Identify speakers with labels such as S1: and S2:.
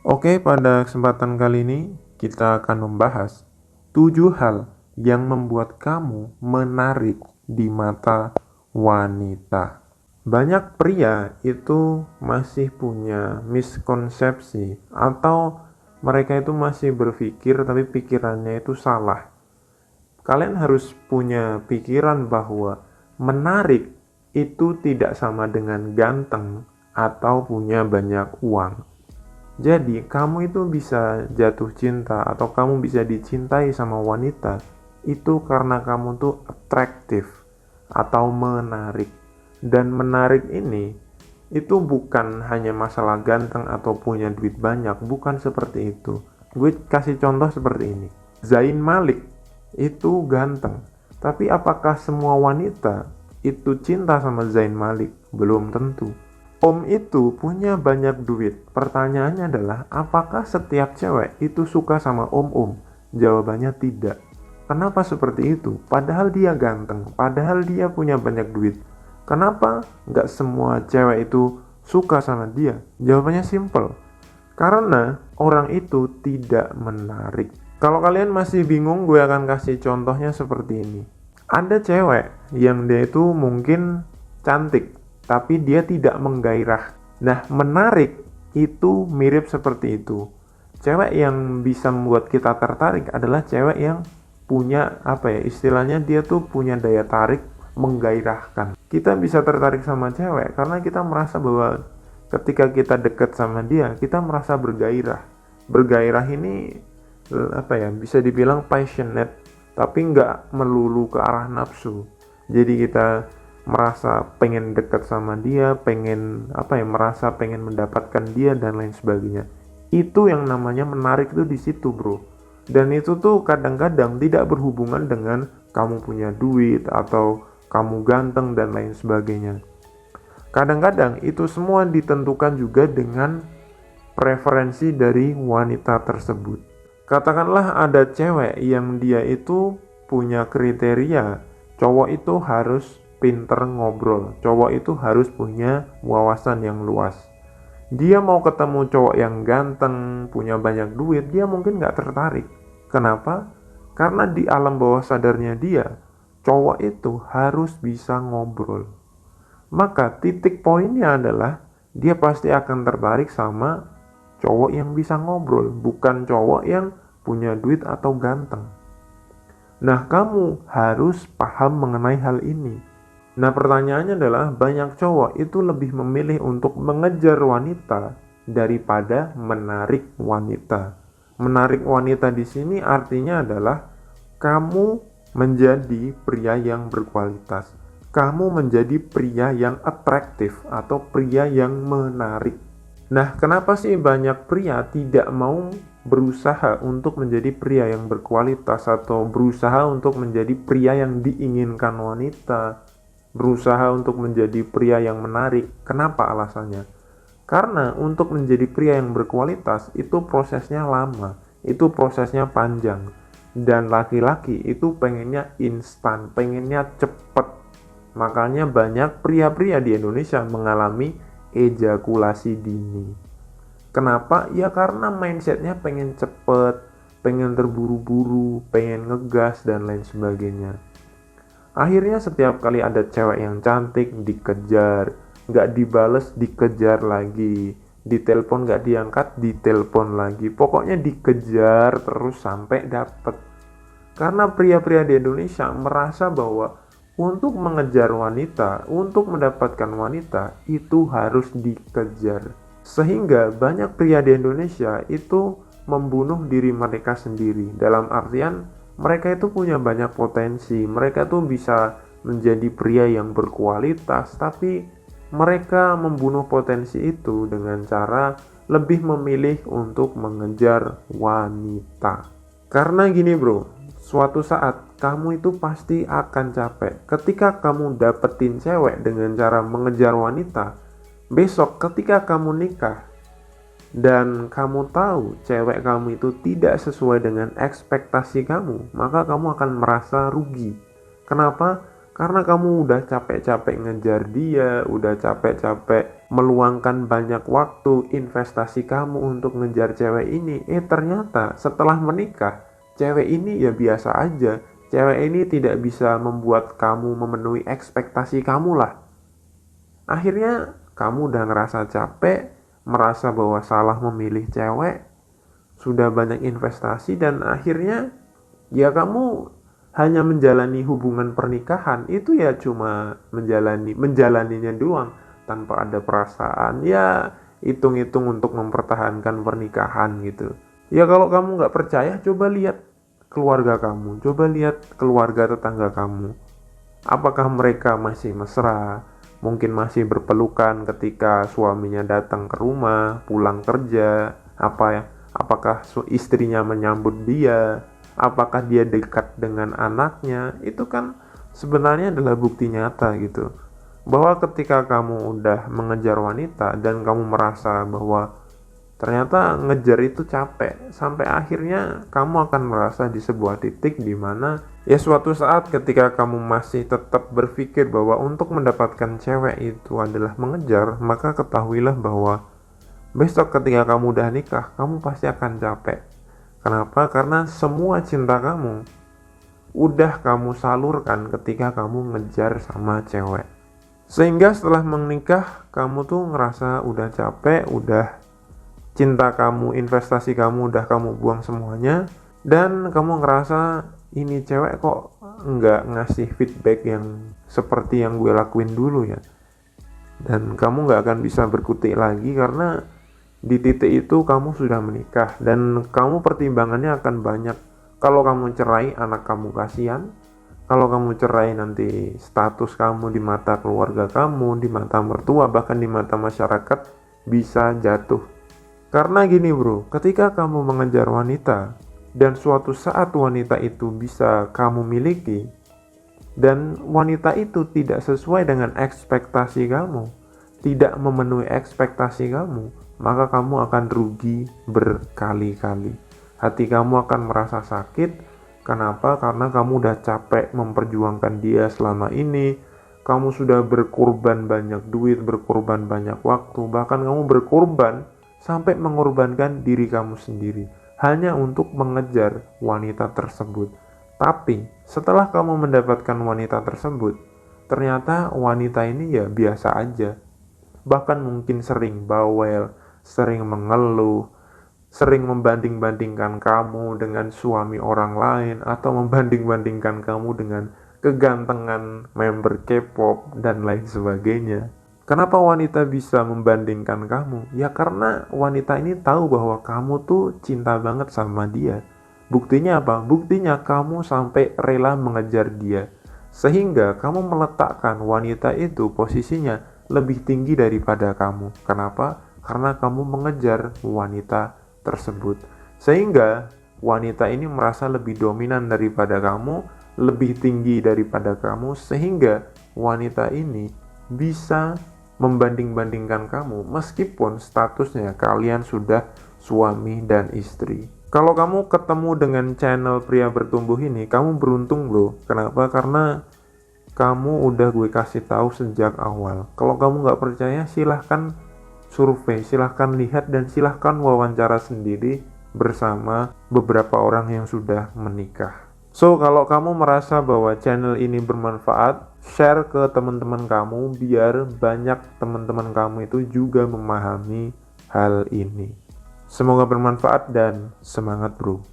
S1: Oke, pada kesempatan kali ini kita akan membahas 7 hal yang membuat kamu menarik di mata wanita. Banyak pria itu masih punya miskonsepsi atau mereka itu masih berpikir tapi pikirannya itu salah. Kalian harus punya pikiran bahwa menarik itu tidak sama dengan ganteng atau punya banyak uang. Jadi, kamu itu bisa jatuh cinta atau kamu bisa dicintai sama wanita itu karena kamu tuh atraktif atau menarik. Dan menarik ini itu bukan hanya masalah ganteng atau punya duit banyak, bukan seperti itu. Gue kasih contoh seperti ini. Zayn Malik itu ganteng, tapi apakah semua wanita itu cinta sama Zayn Malik? Belum tentu. Om itu punya banyak duit. Pertanyaannya adalah, apakah setiap cewek itu suka sama om-om? Jawabannya tidak. Kenapa seperti itu? Padahal dia ganteng, padahal dia punya banyak duit. Kenapa nggak semua cewek itu suka sama dia? Jawabannya simple. Karena orang itu tidak menarik. Kalau kalian masih bingung, gue akan kasih contohnya seperti ini. Ada cewek yang dia itu mungkin cantik, tapi dia tidak menggairah. Nah, menarik itu mirip seperti itu. Cewek yang bisa membuat kita tertarik adalah cewek yang punya istilahnya dia tuh punya daya tarik menggairahkan. Kita bisa tertarik sama cewek karena kita merasa bahwa ketika kita dekat sama dia, kita merasa bergairah. Bergairah ini bisa dibilang passionate, tapi nggak melulu ke arah nafsu. Jadi kita merasa pengen dekat sama dia, merasa pengen mendapatkan dia dan lain sebagainya. Itu yang namanya menarik tuh di situ, bro. Dan itu tuh kadang-kadang tidak berhubungan dengan kamu punya duit atau kamu ganteng dan lain sebagainya. Kadang-kadang itu semua ditentukan juga dengan preferensi dari wanita tersebut. Katakanlah ada cewek yang dia itu punya kriteria, cowok itu harus pinter ngobrol, cowok itu harus punya wawasan yang luas. Dia mau ketemu cowok yang ganteng, punya banyak duit, dia mungkin gak tertarik. Kenapa? Karena di alam bawah sadarnya dia, cowok itu harus bisa ngobrol. Maka titik poinnya adalah dia pasti akan tertarik sama cowok yang bisa ngobrol, bukan cowok yang punya duit atau ganteng. Nah, kamu harus paham mengenai hal ini. Nah, pertanyaannya adalah banyak cowok itu lebih memilih untuk mengejar wanita daripada menarik wanita. Menarik wanita di sini artinya adalah kamu menjadi pria yang berkualitas. Kamu menjadi pria yang atraktif atau pria yang menarik. Nah, kenapa sih banyak pria tidak mau berusaha untuk menjadi pria yang berkualitas atau berusaha untuk menjadi pria yang diinginkan wanita, berusaha untuk menjadi pria yang menarik? Kenapa alasannya? Karena untuk menjadi pria yang berkualitas itu prosesnya lama, itu prosesnya panjang, dan laki-laki itu pengennya instan, pengennya cepet. Makanya banyak pria-pria di Indonesia mengalami ejakulasi dini. Kenapa? Ya karena mindsetnya pengen cepet, pengen terburu-buru, pengen ngegas dan lain sebagainya. Akhirnya setiap kali ada cewek yang cantik dikejar, gak dibales dikejar lagi, ditelepon gak diangkat ditelepon lagi, pokoknya dikejar terus sampai dapet. Karena pria-pria di Indonesia merasa bahwa untuk mengejar wanita, untuk mendapatkan wanita itu harus dikejar. Sehingga banyak pria di Indonesia itu membunuh diri mereka sendiri. Dalam artian mereka itu punya banyak potensi, mereka tuh bisa menjadi pria yang berkualitas, tapi mereka membunuh potensi itu dengan cara lebih memilih untuk mengejar wanita. Karena gini bro, suatu saat kamu itu pasti akan capek. Ketika kamu dapetin cewek dengan cara mengejar wanita, besok ketika kamu nikah dan kamu tahu cewek kamu itu tidak sesuai dengan ekspektasi kamu, maka kamu akan merasa rugi. Kenapa? Karena kamu udah capek-capek ngejar dia, udah capek-capek meluangkan banyak waktu, investasi kamu untuk ngejar cewek ini. Ternyata setelah menikah, cewek ini ya biasa aja. Cewek ini tidak bisa membuat kamu memenuhi ekspektasi kamu lah. Akhirnya kamu udah ngerasa capek, merasa bahwa salah memilih cewek, sudah banyak investasi, dan akhirnya ya kamu hanya menjalani hubungan pernikahan itu ya cuma menjalaninya doang tanpa ada perasaan, ya hitung-hitung untuk mempertahankan pernikahan gitu. Ya kalau kamu nggak percaya, coba lihat keluarga kamu, coba lihat keluarga tetangga kamu. Apakah mereka masih mesra, mungkin masih berpelukan ketika suaminya datang ke rumah pulang kerja, apakah istrinya menyambut dia, apakah dia dekat dengan anaknya. Itu kan sebenarnya adalah bukti nyata gitu, bahwa ketika kamu udah mengejar wanita dan kamu merasa bahwa ternyata ngejar itu capek, sampai akhirnya kamu akan merasa di sebuah titik di mana ya suatu saat ketika kamu masih tetap berpikir bahwa untuk mendapatkan cewek itu adalah mengejar, maka ketahuilah bahwa besok ketika kamu udah nikah, kamu pasti akan capek. Kenapa? Karena semua cinta kamu udah kamu salurkan ketika kamu ngejar sama cewek. Sehingga setelah menikah, kamu tuh ngerasa udah capek, udah cinta kamu, investasi kamu udah kamu buang semuanya, dan kamu ngerasa ini cewek kok nggak ngasih feedback yang seperti yang gue lakuin dulu ya. Dan kamu nggak akan bisa berkutik lagi karena di titik itu kamu sudah menikah dan kamu pertimbangannya akan banyak. Kalau kamu cerai, anak kamu kasihan. Kalau kamu cerai, nanti status kamu di mata keluarga kamu, di mata mertua, bahkan di mata masyarakat bisa jatuh. Karena gini bro, ketika kamu mengejar wanita dan suatu saat wanita itu bisa kamu miliki dan wanita itu tidak sesuai dengan ekspektasi kamu, tidak memenuhi ekspektasi kamu, maka kamu akan rugi berkali-kali. Hati kamu akan merasa sakit. Kenapa? Karena kamu udah capek memperjuangkan dia selama ini. Kamu sudah berkorban banyak duit, berkorban banyak waktu, bahkan kamu berkorban sampai mengorbankan diri kamu sendiri hanya untuk mengejar wanita tersebut. Tapi setelah kamu mendapatkan wanita tersebut, ternyata wanita ini ya biasa aja. Bahkan mungkin sering bawel, sering mengeluh, sering membanding-bandingkan kamu dengan suami orang lain, atau membanding-bandingkan kamu dengan kegantengan member K-pop dan lain sebagainya. Kenapa wanita bisa membandingkan kamu? Ya karena wanita ini tahu bahwa kamu tuh cinta banget sama dia. Buktinya apa? Buktinya kamu sampai rela mengejar dia. Sehingga kamu meletakkan wanita itu posisinya lebih tinggi daripada kamu. Kenapa? Karena kamu mengejar wanita tersebut. Sehingga wanita ini merasa lebih dominan daripada kamu, lebih tinggi daripada kamu, sehingga wanita ini bisa membanding-bandingkan kamu meskipun statusnya kalian sudah suami dan istri. Kalau kamu ketemu dengan channel Pria Bertumbuh ini, kamu beruntung bro. Kenapa? Karena kamu udah gue kasih tahu sejak awal. Kalau kamu nggak percaya, silahkan survei, silahkan lihat, dan silahkan wawancara sendiri bersama beberapa orang yang sudah menikah. So, kalau kamu merasa bahwa channel ini bermanfaat, share ke teman-teman kamu biar banyak teman-teman kamu itu juga memahami hal ini. Semoga bermanfaat dan semangat bro.